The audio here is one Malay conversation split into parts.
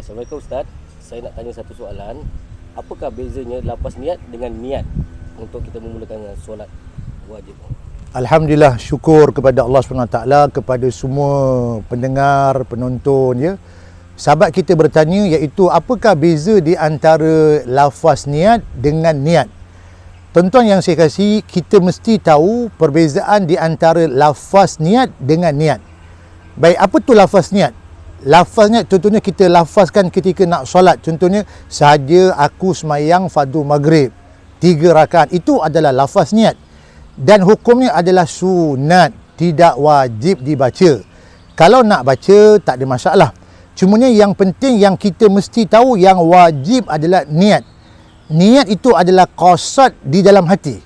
Assalamualaikum Ustaz. Saya nak tanya satu soalan. Apakah bezanya lafaz niat dengan niat untuk kita memulakan solat wajib? Alhamdulillah, syukur kepada Allah SWT, kepada semua pendengar, penonton ya. Sahabat kita bertanya iaitu apakah beza di antara lafaz niat dengan niat. Tuan-tuan yang saya kasih, kita mesti tahu perbezaan di antara lafaz niat dengan niat. Baik, apa tu lafaz niat? Lafaz niat contohnya kita lafazkan ketika nak solat. Contohnya, sahaja aku semayang fardu maghrib 3 rakaat. Itu adalah lafaz niat. Dan hukumnya adalah sunat, tidak wajib dibaca. Kalau nak baca, tak ada masalah. Cumanya yang penting yang kita mesti tahu, yang wajib adalah niat. Niat itu adalah qasad di dalam hati.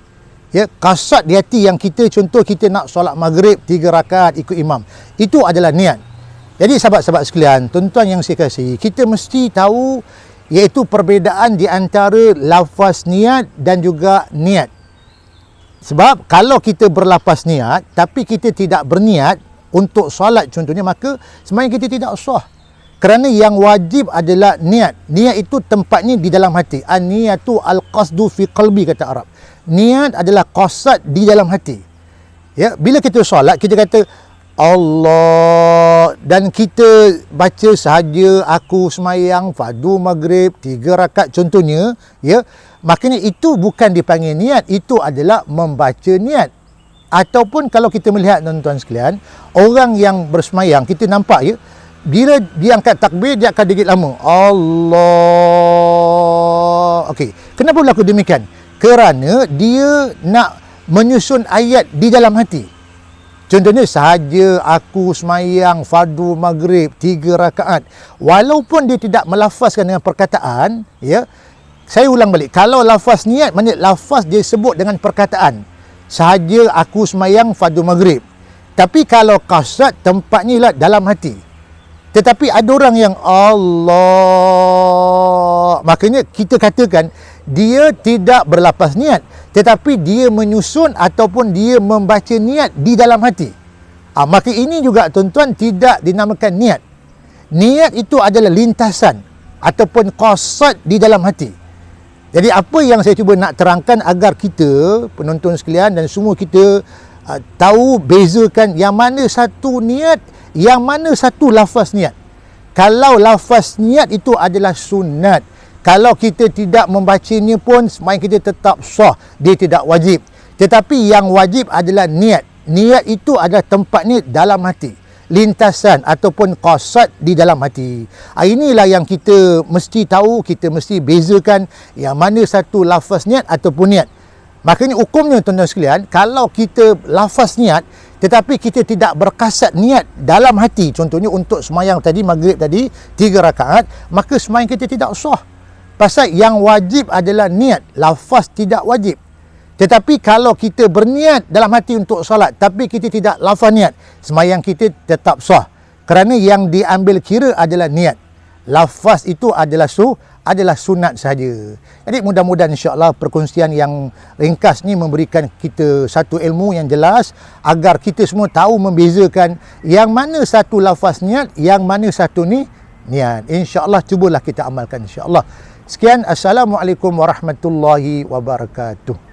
Ya, qasad di hati yang kita, contoh kita nak solat maghrib 3 rakaat ikut imam. Itu adalah niat. Jadi sahabat-sahabat sekalian, tuan-tuan yang saya kasih, kita mesti tahu iaitu perbezaan di antara lafaz niat dan juga niat. Sebab kalau kita berlafaz niat tapi kita tidak berniat untuk solat contohnya, maka sembahyang kita tidak sah. Kerana yang wajib adalah niat. Niat itu tempatnya di dalam hati. An-niyatu al-qasdu fi qalbi, kata Arab. Niat adalah qasad di dalam hati. Ya, bila kita solat, kita kata Allah, dan kita baca sahaja aku semayang fardu maghrib 3 rakaat contohnya, ya, maknanya itu bukan dipanggil niat, itu adalah membaca niat. Ataupun kalau kita melihat tuan-tuan sekalian, orang yang bersemayang, kita nampak ya, bila dia angkat takbir, dia akan digit lama. Allah. Okey, kenapa berlaku demikian? Kerana dia nak menyusun ayat di dalam hati. Contohnya, sahaja aku semayang fardu maghrib 3 rakaat. Walaupun dia tidak melafazkan dengan perkataan, ya, saya ulang balik. Kalau lafaz niat, maknanya lafaz dia sebut dengan perkataan. Sahaja aku semayang fardu maghrib. Tapi kalau qasad, tempatnya lah dalam hati. Tetapi ada orang yang Allah, makanya kita katakan dia tidak berlafaz niat, tetapi dia menyusun ataupun dia membaca niat di dalam hati. Maka ini juga tuan-tuan tidak dinamakan niat. Niat itu adalah lintasan ataupun qasad di dalam hati. Jadi apa yang saya cuba nak terangkan agar kita, penonton sekalian dan semua kita tahu bezakan yang mana satu niat, yang mana satu lafaz niat. Kalau lafaz niat itu adalah sunat, kalau kita tidak membacanya pun sembahyang kita tetap sah, dia tidak wajib. Tetapi yang wajib adalah niat. Niat itu adalah tempatnya dalam hati, lintasan ataupun qasad di dalam hati. Inilah yang kita mesti tahu, kita mesti bezakan yang mana satu lafaz niat ataupun niat. Makanya hukumnya tuan-tuan sekalian, kalau kita lafaz niat tetapi kita tidak berkasad niat dalam hati, contohnya untuk semayang tadi maghrib tadi 3 rakaat, maka semayang kita tidak sah. Pasal yang wajib adalah niat, lafaz tidak wajib. Tetapi kalau kita berniat dalam hati untuk solat tapi kita tidak lafaz niat, semayang kita tetap sah. Kerana yang diambil kira adalah niat. Lafaz itu adalah sunat sahaja. Jadi mudah-mudahan insya-Allah perkongsian yang ringkas ni memberikan kita satu ilmu yang jelas agar kita semua tahu membezakan yang mana satu lafaz niat, yang mana satu ni niat. Insya-Allah cubalah kita amalkan insya-Allah. Sekian, assalamualaikum warahmatullahi wabarakatuh.